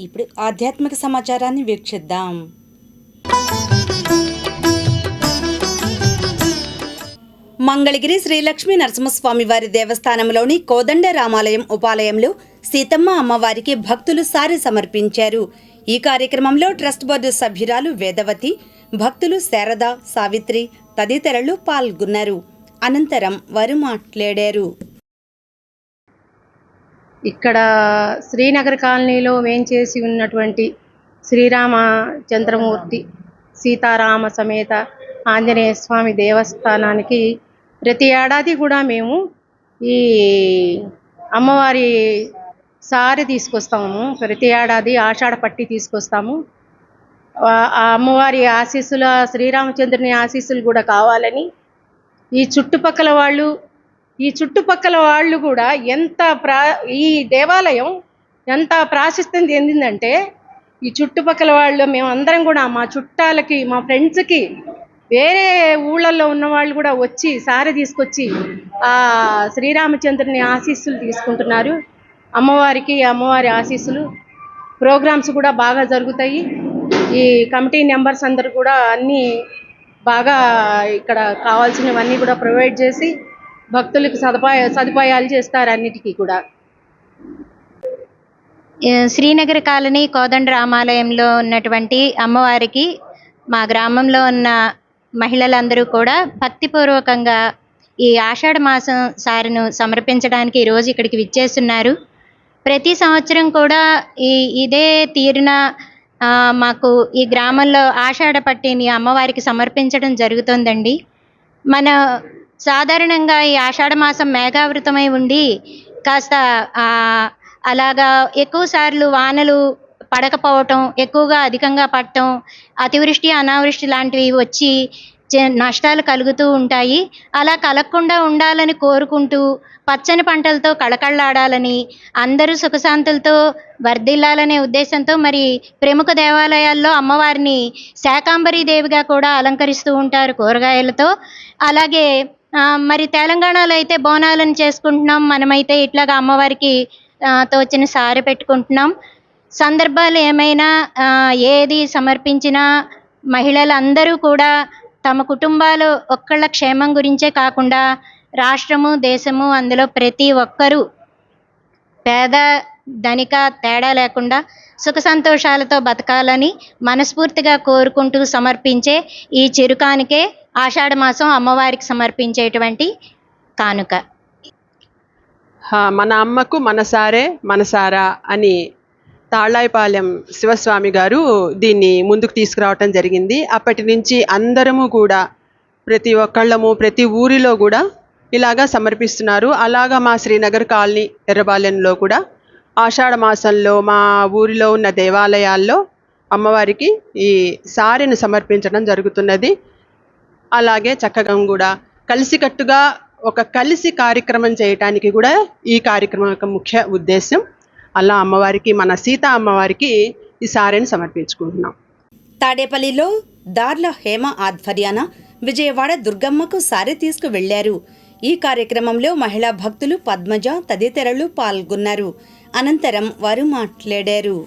ఇప్పుడు ఆధ్యాత్మిక సమాచారాన్ని వీక్షిద్దాం. మంగళగిరి శ్రీ లక్ష్మీ నరసింహస్వామి వారి దేవస్థానంలోని కోదండ రామాలయం ఉపాలయంలో సీతమ్మ అమ్మవారికి భక్తులు సారె సమర్పించారు. ఈ కార్యక్రమంలో ట్రస్ట్ బోర్డు సభ్యురాలు వేదవతి, భక్తులు శారద, సావిత్రి తదితరులు పాల్గొన్నారు. అనంతరం వారు మాట్లాడారు. ఇక్కడ శ్రీనగర్ కాలనీలో వేంచేసి ఉన్నటువంటి శ్రీరామచంద్రమూర్తి సీతారామ సమేత ఆంజనేయ స్వామి దేవస్థానానికి ప్రతి ఏడాది కూడా మేము ఈ అమ్మవారి సారె తీసుకొస్తాము. ప్రతి ఏడాది ఆషాఢ పట్టి తీసుకొస్తాము. ఆ అమ్మవారి ఆశీస్సుల, శ్రీరామచంద్రుని ఆశీస్సులు కూడా కావాలని ఈ చుట్టుపక్కల వాళ్ళు కూడా ఈ దేవాలయం ఎంత ప్రాశస్త్యం చెందిందంటే, ఈ చుట్టుపక్కల వాళ్ళు మేమందరం కూడా మా చుట్టాలకి, మా ఫ్రెండ్స్కి, వేరే ఊళ్ళల్లో ఉన్న వాళ్ళు కూడా వచ్చి సారె తీసుకొచ్చి ఆ శ్రీరామచంద్రుని ఆశీస్సులు తీసుకుంటున్నారు. అమ్మవారి ఆశీస్సులు. ప్రోగ్రామ్స్ కూడా బాగా జరుగుతాయి. ఈ కమిటీ మెంబర్స్ అందరూ కూడా అన్నీ బాగా ఇక్కడ కావాల్సినవన్నీ కూడా ప్రొవైడ్ చేసి భక్తులకు సదుపాయాలు చేస్తారు. అన్నిటికీ కూడా శ్రీనగర్ కాలనీ కోదండ రామాలయంలో ఉన్నటువంటి అమ్మవారికి మా గ్రామంలో ఉన్న మహిళలందరూ కూడా భక్తిపూర్వకంగా ఈ ఆషాఢ మాసం సారెను సమర్పించడానికి ఈరోజు ఇక్కడికి విచ్చేస్తున్నారు. ప్రతి సంవత్సరం కూడా ఇదే తీరున మాకు ఈ గ్రామంలో ఆషాఢ పట్టిని అమ్మవారికి సమర్పించడం జరుగుతుందండి. మన సాధారణంగా ఈ ఆషాఢ మాసం మేఘావృతమై ఉండి కాస్త అలాగా ఎక్కువ సార్లు వానలు పడకపోవటం, ఎక్కువగా అధికంగా పడటం, అతివృష్టి అనావృష్టి లాంటివి వచ్చి నష్టాలు కలుగుతూ ఉంటాయి. అలా కలగకుండా ఉండాలని కోరుకుంటూ పచ్చని పంటలతో కళకళలాడాలని, అందరూ సుఖశాంతులతో వర్ధిల్లాలనే ఉద్దేశంతో మరి ప్రముఖ దేవాలయాల్లో అమ్మవారిని శాకాంబరీ దేవిగా కూడా అలంకరిస్తూ ఉంటారు కూరగాయలతో. అలాగే మరి తెలంగాణలో అయితే బోనాలను చేసుకుంటున్నాం, మనమైతే ఇట్లాగా అమ్మవారికి తోచిన సారె పెట్టుకుంటున్నాం. సందర్భాలు ఏమైనా ఏది సమర్పించినా మహిళలందరూ కూడా తమ కుటుంబాలు ఒక్కళ్ళ క్షేమం గురించే కాకుండా రాష్ట్రము, దేశము, అందులో ప్రతి ఒక్కరూ పేద ధనిక తేడా లేకుండా సుఖ సంతోషాలతో బతకాలని మనస్ఫూర్తిగా కోరుకుంటూ సమర్పించే ఈ చిరుకానుకే ఆషాఢ మాసం అమ్మవారికి సమర్పించేటువంటి కానుక. మన అమ్మకు మనసారే మనసారా అని తాళ్ళాయిపాలెం శివస్వామి గారు దీన్ని ముందుకు తీసుకురావటం జరిగింది. అప్పటి నుంచి అందరము కూడా ప్రతి ఒక్కళ్ళము ప్రతి ఊరిలో కూడా ఇలాగా సమర్పిస్తున్నారు. అలాగా మా శ్రీనగర్ కాలనీ ఎర్రబాలెంలో కూడా ఆషాఢ మాసంలో మా ఊరిలో ఉన్న దేవాలయాల్లో అమ్మవారికి ఈ సారెను సమర్పించడం జరుగుతున్నది. అలాగే చక్కగా కూడా కలిసికట్టుగా కలిసి కార్యక్రమం చేయటానికి కూడా ఈ కార్యక్రమం యొక్క ముఖ్య ఉద్దేశం. అలా అమ్మవారికి, మన సీతా అమ్మవారికి ఈ సారెను సమర్పించుకుంటున్నాం. తాడేపల్లిలో దార్ల హేమ ఆధ్వర్యాన విజయవాడ దుర్గమ్మకు సారె తీసుకువెళ్లారు. ఈ కార్యక్రమంలో మహిళా భక్తులు పద్మజ తదితరులు పాల్గొన్నారు. అనంతరం వారు మాట్లాడారు.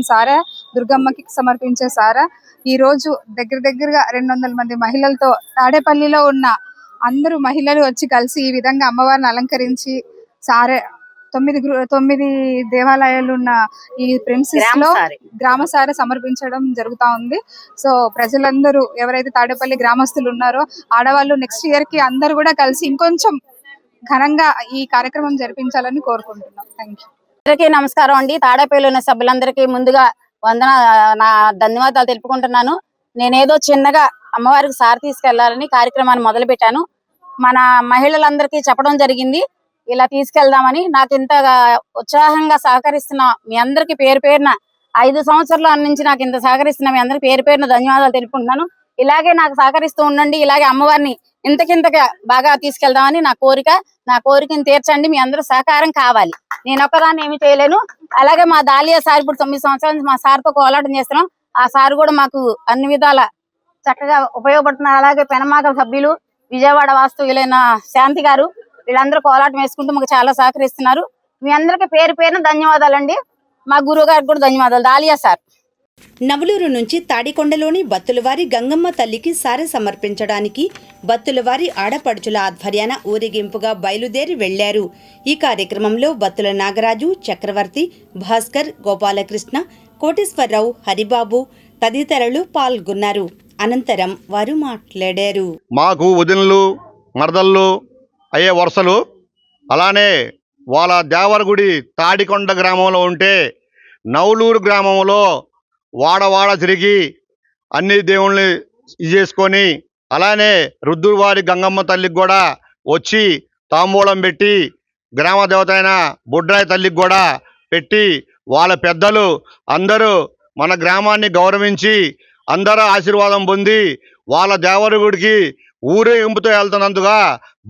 సారా దుర్గమ్మకి సమర్పించే సారా ఈ రోజు దగ్గరగా 200 మంది మహిళలతో తాడేపల్లిలో ఉన్న అందరూ మహిళలు వచ్చి కలిసి ఈ విధంగా అమ్మవారిని అలంకరించి సారే 9 దేవాలయాలు ఉన్న ఈ ప్రిన్సెస్ లో గ్రామసార సమర్పించడం జరుగుతా ఉంది. సో ప్రజలందరూ ఎవరైతే తాడేపల్లి గ్రామస్తులు ఉన్నారో ఆడవాళ్ళు నెక్స్ట్ ఇయర్ కి అందరూ కూడా కలిసి ఇంకొంచెం ఘనంగా ఈ కార్యక్రమం జరిపించాలని కోరుకుంటున్నాం. Thank you. అందరికీ నమస్కారం అండి. తాడేపల్లి ఉన్న సభ్యులందరికీ ముందుగా నా ధన్యవాదాలు తెలుపుకుంటున్నాను. నేనేదో చిన్నగా అమ్మవారికి సారి తీసుకెళ్లాలని కార్యక్రమాన్ని మొదలు పెట్టాను. మన మహిళలందరికీ చెప్పడం జరిగింది ఇలా తీసుకెళ్దామని. నాకు ఇంతగా ఉత్సాహంగా సహకరిస్తున్న మీ అందరికి పేరు పేరున 5 సంవత్సరాల నుంచి నాకు ఇంత సహకరిస్తున్న మీ అందరికి పేరు పేరున ధన్యవాదాలు తెలుపుకుంటున్నాను. ఇలాగే నాకు సహకరిస్తూ ఉండండి. ఇలాగే అమ్మవారిని ఇంతకింతగా బాగా తీసుకెళ్దామని నా కోరిక. నా కోరికను తీర్చండి. మీ అందరూ సహకారం కావాలి. నేను ఒక్కదాన్ని ఏమి చేయలేను. అలాగే మా దాలియా సార్ ఇప్పుడు 9 సంవత్సరాల నుంచి మా సార్తో కోలాటం చేస్తున్నాం. ఆ సార్ కూడా మాకు అన్ని విధాల చక్కగా ఉపయోగపడుతున్నారు. అలాగే పెనమాక సభ్యులు, విజయవాడ వాస్తవ్యులైన శాంతి గారు, వీళ్ళందరూ కోలాటం వేసుకుంటూ మాకు చాలా సహకరిస్తున్నారు. మీ అందరికీ పేరు పేరున ధన్యవాదాలండి. మా గురువు గారికి కూడా ధన్యవాదాలు. Dahlia sir. నవలూరు నుంచి తాడికొండలోని బత్తులవారి గంగమ్మ తల్లికి సారె సమర్పించడానికి బత్తులవారి ఆడపడుచుల ఆధ్వర్యాన ఊరేగింపుగా బయలుదేరి వెళ్లారు. ఈ కార్యక్రమంలో బత్తుల నాగరాజు, చక్రవర్తి, భాస్కర్, గోపాలకృష్ణ, కోటేశ్వరరావు, హరిబాబు తదితరులు పాల్గొన్నారు. అనంతరం వారు మాట్లాడారు. మాకు వదినలు, మరదళ్ళు అయ్యే వరుసలు, అలానే వాళ్ళ దేవరగుడి తాడికొండ గ్రామంలో ఉంటే నవలూరు గ్రామంలో వాడవాడ తిరిగి అన్ని దేవుళ్ళని చేసుకొని, అలానే రుద్దువారి గంగమ్మ తల్లికి కూడా వచ్చి తాంబూలం పెట్టి, గ్రామ దేవత అయిన బుడ్రాయి తల్లికి కూడా పెట్టి, వాళ్ళ పెద్దలు అందరూ మన గ్రామాన్ని గౌరవించి అందరూ ఆశీర్వాదం పొంది వాళ్ళ దేవరగుడికి ఊరేగింపుతో వెళ్తున్నందుగా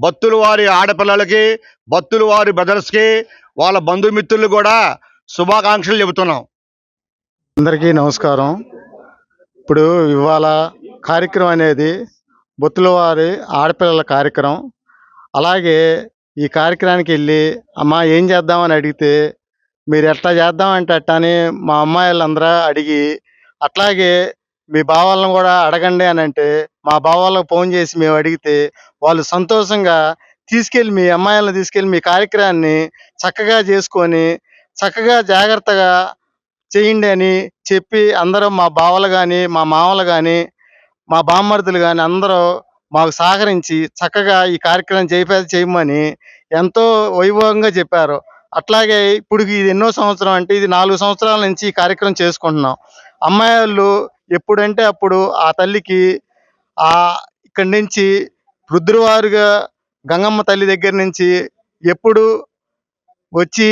భక్తులు వారి ఆడపిల్లలకి, భక్తులు వారి బ్రదర్స్కి, వాళ్ళ బంధుమిత్రులు కూడా శుభాకాంక్షలు చెబుతున్నాం. అందరికీ నమస్కారం. ఇప్పుడు ఇవాళ కార్యక్రమం అనేది బొత్తుల వారి ఆడపిల్లల కార్యక్రమం. అలాగే ఈ కార్యక్రమానికి వెళ్ళి అమ్మ ఏం చేద్దామని అడిగితే మీరు ఎట్లా చేద్దామంటే అట్ట అని మా అమ్మాయిలందరూ అడిగి, అట్లాగే మీ బావాలను కూడా అడగండి అని అంటే మా బావాళ్ళకు ఫోన్ చేసి మేము అడిగితే వాళ్ళు సంతోషంగా తీసుకెళ్ళి మీ అమ్మాయిలను తీసుకెళ్ళి మీ కార్యక్రమాన్ని చక్కగా చేసుకొని చక్కగా జాగ్రత్తగా చేయండి అని చెప్పి అందరూ మా బావలు కానీ, మా మామలు కానీ, మా బామ్మర్దులు కానీ అందరూ మాకు సహకరించి చక్కగా ఈ కార్యక్రమం చేయమని ఎంతో వైభవంగా చెప్పారు. అట్లాగే ఇప్పుడు ఇది ఎన్నో సంవత్సరం అంటే ఇది 4 సంవత్సరాల నుంచి ఈ కార్యక్రమం చేసుకుంటున్నాం. అమ్మాయిలు ఎప్పుడంటే అప్పుడు ఆ తల్లికి ఇక్కడి నుంచి రుద్రవారుగా గంగమ్మ తల్లి దగ్గర నుంచి ఎప్పుడు వచ్చి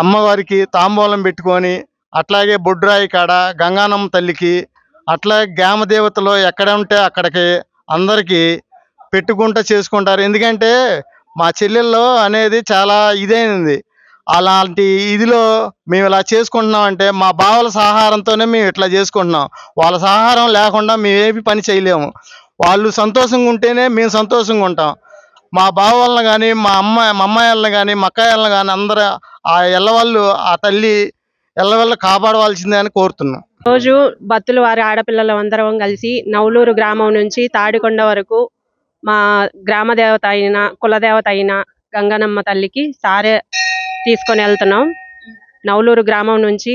అమ్మవారికి తాంబూలం పెట్టుకొని, అట్లాగే బొడ్రాయి కాడ గంగానమ్మ తల్లికి, అట్లాగే గ్రామ దేవతలు ఎక్కడ ఉంటే అక్కడికి అందరికీ పెట్టుకుంటూ చేసుకుంటారు. ఎందుకంటే మా చెల్లెల్లో అనేది చాలా ఇదైంది. అలాంటి ఇదిలో మేము ఇలా చేసుకుంటున్నామంటే మా బావల సహకారంతోనే మేము ఇట్లా చేసుకుంటున్నాం. వాళ్ళ సహకారం లేకుండా మేమేమి పని చేయలేము. వాళ్ళు సంతోషంగా ఉంటేనే మేము సంతోషంగా ఉంటాం. మా బావ వాళ్ళని కానీ, మా అమ్మాయిలను కానీ, మా అక్కాయిలను కానీ అందరూ ఆ ఎల్లవాళ్ళు ఆ తల్లి ఎల్లవల్ల కాపాడవలసిందే అని కోరుతున్నాం. రోజు బత్తుల వారి ఆడపిల్లలు అందరం కలిసి నవలూరు గ్రామం నుంచి తాడికొండ వరకు మా గ్రామ దేవత అయిన కులదేవత అయిన గంగనమ్మ తల్లికి సారె తీసుకొని వెళ్తున్నాం. నవలూరు గ్రామం నుంచి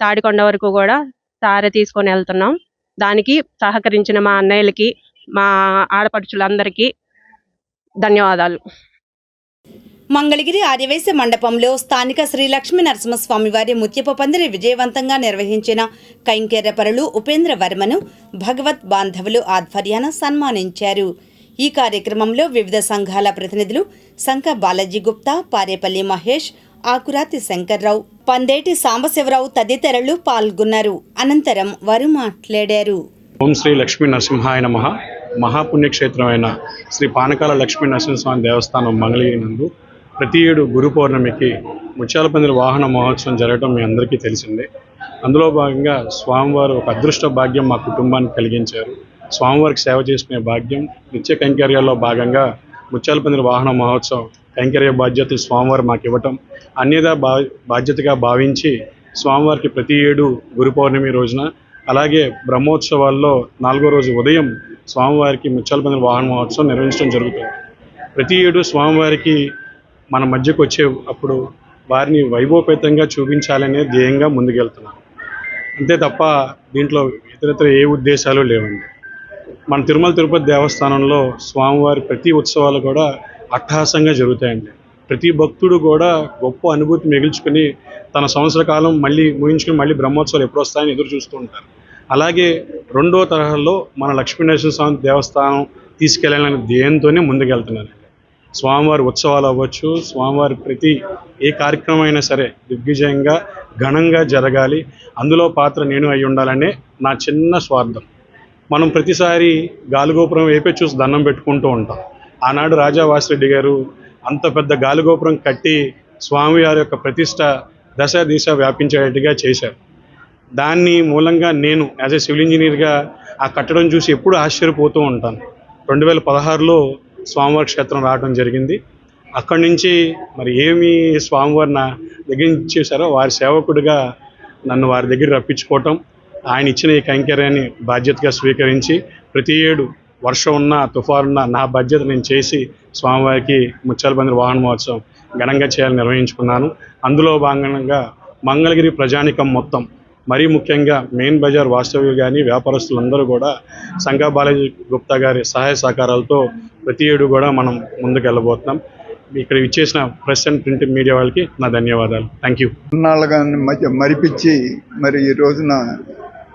తాడికొండ వరకు కూడా సారె తీసుకొని వెళ్తున్నాం. దానికి సహకరించిన మా అన్నయ్యలకి, మా ఆడపడుచులందరికీ ధన్యవాదాలు. మంగళగిరి ఆర్యవైశ్య మండపంలో స్థానిక శ్రీ లక్ష్మీ నరసింహస్వామి వారి ముత్యపు పందిరి విజయవంతంగా నిర్వహించిన కైంకర్యపరులు ఉపేంద్ర వర్మను భగవత్ బాంధవులు ఆధ్వర్యాన సన్మానించారు. ఈ కార్యక్రమంలో వివిధ సంఘాల ప్రతినిధులు సంక బాలాజీ గుప్తా, పారేపల్లి మహేష్, ఆకురాతి శంకర్రావు, పందేటి సాంబశివరావు తదితరులు పాల్గొన్నారు. అనంతరం వారు మాట్లాడారు. ఓం శ్రీ లక్ష్మీ నరసింహాయ నమః. మహాపుణ్యక్షేత్రమైన శ్రీ పానకాల లక్ష్మీ నరసింహస్వామి దేవస్థానం మంగళగిరి నందు ప్రతి ఏడు గురు పౌర్ణమికి ముత్యాల పందిరి వాహన మహోత్సవం జరగడం మీ అందరికీ తెలిసిందే. అందులో భాగంగా స్వామివారు ఒక అదృష్ట భాగ్యం మా కుటుంబానికి కలిగించారు. స్వామివారికి సేవ చేసుకునే భాగ్యం నిత్య కైంకర్యాల్లో భాగంగా ముత్యాల పందిరి వాహన మహోత్సవం కైంకర్య బాధ్యతలు స్వామివారు మాకు ఇవ్వటం అన్యదా బాధ్యతగా భావించి స్వామివారికి ప్రతి ఏడు గురు పౌర్ణమి రోజున, అలాగే బ్రహ్మోత్సవాల్లో 4వ రోజు ఉదయం స్వామివారికి ముత్యాల పందిరి వాహన మహోత్సవం నిర్వహించడం జరుగుతుంది. ప్రతి ఏడు స్వామివారికి మన మధ్యకు వచ్చే అప్పుడు వారిని వైభవపేతంగా చూపించాలనే ధ్యేయంగా ముందుకెళ్తున్నాం. అంతే తప్ప దీంట్లో ఇతరత్ర ఏ ఉద్దేశాలు లేవండి. మన తిరుమల తిరుపతి దేవస్థానంలో స్వామివారి ప్రతి ఉత్సవాలు కూడా అట్టహాసంగా జరుగుతాయండి. ప్రతి భక్తుడు కూడా గొప్ప అనుభూతి మిగిల్చుకుని తన సంవత్సర కాలం మళ్ళీ ముగించుకుని మళ్ళీ బ్రహ్మోత్సవాలు ఎప్పుడు వస్తాయని ఎదురు చూస్తూ ఉంటారు. అలాగే రెండో తరహాలో మన లక్ష్మీనరసింహస్వామి దేవస్థానం తీసుకెళ్లాలనే ధ్యేయంతోనే ముందుకెళ్తున్నారండి. స్వామివారి ఉత్సవాలు అవ్వచ్చు, స్వామివారి ప్రతి ఏ కార్యక్రమం అయినా సరే దిగ్విజయంగా ఘనంగా జరగాలి, అందులో పాత్ర నేను అయి ఉండాలనే నా చిన్న స్వార్థం. మనం ప్రతిసారి గాలిగోపురం వైపే చూసి దండం పెట్టుకుంటూ ఉంటాం. ఆనాడు రాజా వాసిరెడ్డి గారు అంత పెద్ద గాలిగోపురం కట్టి స్వామివారి యొక్క ప్రతిష్ట దశ దిశ వ్యాపించేట్టుగా చేశారు. దాన్ని మూలంగా నేను యాజ్ ఏ సివిల్ ఇంజనీర్గా ఆ కట్టడం చూసి ఎప్పుడు ఆశ్చర్యపోతూ ఉంటాను. 2016లో స్వామివారి క్షేత్రం రావడం జరిగింది. అక్కడి నుంచి మరి ఏమి స్వామివారి నా దగ్గర ఇచ్చేశారో వారి సేవకుడిగా నన్ను వారి దగ్గర రప్పించుకోవటం, ఆయన ఇచ్చిన ఈ కైంకర్యాన్ని బాధ్యతగా స్వీకరించి ప్రతి ఏడు వర్షం ఉన్నా తుఫాను ఉన్నా నా బాధ్యత నేను చేసి స్వామివారికి ముత్యాల పందిరి వాహన మహోత్సవం ఘనంగా చేయాలని నిర్వహించుకున్నాను. అందులో భాగంగా మంగళగిరి ప్రజానికం మొత్తం, మరీ ముఖ్యంగా మెయిన్ బజార్ వాస్తవ్యులు కానీ వ్యాపారస్తులందరూ కూడా సంగా బాలాజీ గుప్తా గారి సహాయ సహకారాలతో ప్రతి ఏడు కూడా మనం ముందుకు వెళ్ళబోతున్నాం. ఇక్కడ ఇచ్చేసిన ప్రెస్ అండ్ ప్రింట్ మీడియా వాళ్ళకి నా ధన్యవాదాలు. Thank you. ఉన్నాళ్ళగా మరిపించి మరి ఈ రోజున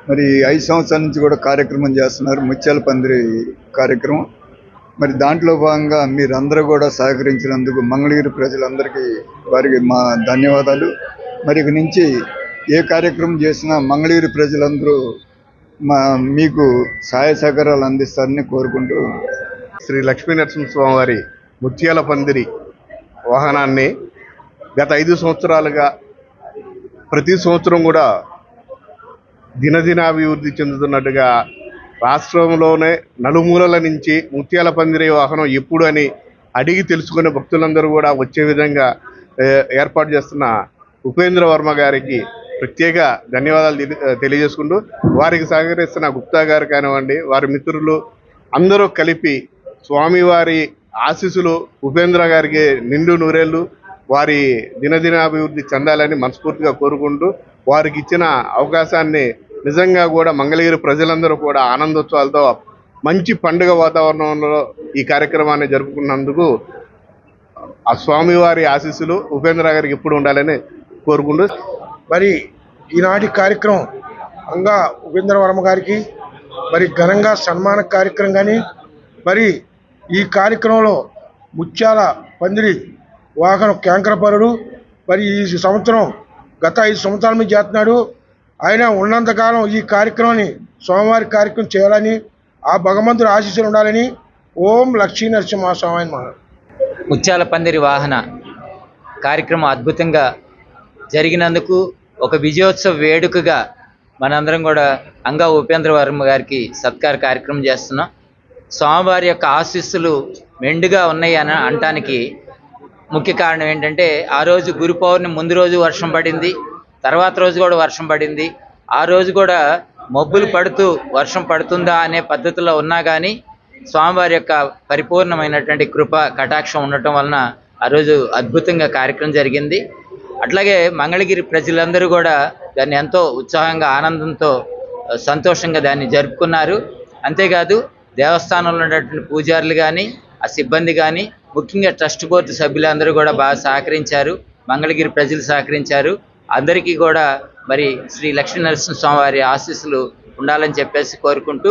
మరి 5 సంవత్సరాల నుంచి కూడా కార్యక్రమం చేస్తున్నారు, ముత్యాల పందిరి కార్యక్రమం. మరి దాంట్లో భాగంగా మీరందరూ కూడా సహకరించినందుకు మంగళగిరి ప్రజలందరికీ వారికి మా ధన్యవాదాలు. మరి ఇక నుంచి ఏ కార్యక్రమం చేసినా మంగళగిరి ప్రజలందరూ మీకు సహాయ సహకారాలు అందిస్తారని కోరుకుంటూ శ్రీ లక్ష్మీనరసింహస్వామి వారి ముత్యాల పందిరి వాహనాన్ని గత 5 సంవత్సరాలుగా ప్రతి సంవత్సరం కూడా దినదినాభివృద్ధి చెందుతున్నట్టుగా రాష్ట్రంలోనే నలుమూలల నుంచి ముత్యాల పందిరి వాహనం ఎప్పుడు అని అడిగి తెలుసుకునే భక్తులందరూ కూడా వచ్చే విధంగా ఏర్పాటు చేస్తున్న ఉపేంద్ర వర్మ గారికి ప్రత్యేక ధన్యవాదాలు తెలియజేసుకుంటూ, వారికి సహకరిస్తున్న గుప్తా గారు కానివ్వండి, వారి మిత్రులు అందరూ కలిపి స్వామివారి ఆశీస్సులు ఉపేంద్ర గారికి నిండు నూరేళ్ళు వారి దినదినాభివృద్ధి చెందాలని మనస్ఫూర్తిగా కోరుకుంటూ, వారికి ఇచ్చిన అవకాశాన్ని నిజంగా కూడా మంగళగిరి ప్రజలందరూ కూడా ఆనందోత్సవాలతో మంచి పండుగ వాతావరణంలో ఈ కార్యక్రమాన్ని జరుపుకున్నందుకు ఆ స్వామివారి ఆశీస్సులు ఉపేంద్ర గారికి ఎప్పుడు ఉండాలని కోరుకుంటూ, మరి ఈనాటి కార్యక్రమం అంగా ఉపేంద్ర వర్మ గారికి మరి ఘనంగా సన్మాన కార్యక్రమం కానీ, మరి ఈ కార్యక్రమంలో ముత్యాల పందిరి వాహన కేంకరపరుడు మరి ఈ సంవత్సరం గత 5 సంవత్సరాల మీద చేస్తున్నాడు. ఆయన ఉన్నంతకాలం ఈ కార్యక్రమాన్ని స్వామివారి కార్యక్రమం చేయాలని, ఆ భగవంతుడు ఆశీస్సులు ఉండాలని ఓం లక్ష్మీ నరసింహస్వామి మహా. ముత్యాల పందిరి వాహన కార్యక్రమం అద్భుతంగా జరిగినందుకు ఒక విజయోత్సవ వేడుకగా మనందరం కూడా అంగా ఉపేంద్ర వర్మ గారికి సత్కార కార్యక్రమం చేస్తున్నాం. స్వామివారి యొక్క ఆశీస్సులు మెండుగా ఉన్నాయి అని అనటానికి ముఖ్య కారణం ఏంటంటే, ఆ రోజు గురు పౌర్ణమి ముందు రోజు వర్షం పడింది, తర్వాత రోజు కూడా వర్షం పడింది. ఆ రోజు కూడా మబ్బులు పడుతూ వర్షం పడుతుందా అనే పద్ధతిలో ఉన్నా కానీ స్వామివారి యొక్క పరిపూర్ణమైనటువంటి కృప కటాక్షం ఉండటం వలన ఆ రోజు అద్భుతంగా కార్యక్రమం జరిగింది. అట్లాగే మంగళగిరి ప్రజలందరూ కూడా దాన్ని ఎంతో ఉత్సాహంగా ఆనందంతో సంతోషంగా దాన్ని జరుపుకున్నారు. అంతేకాదు దేవస్థానంలో ఉన్నటువంటి పూజారులు కానీ ఆ సిబ్బంది కానీ ముఖ్యంగా ట్రస్ట్ బోర్డు సభ్యులందరూ కూడా బాగా సహకరించారు, మంగళగిరి ప్రజలు సహకరించారు. అందరికీ కూడా మరి శ్రీ లక్ష్మీ నరసింహస్వామి వారి ఆశీస్సులు ఉండాలని చెప్పేసి కోరుకుంటూ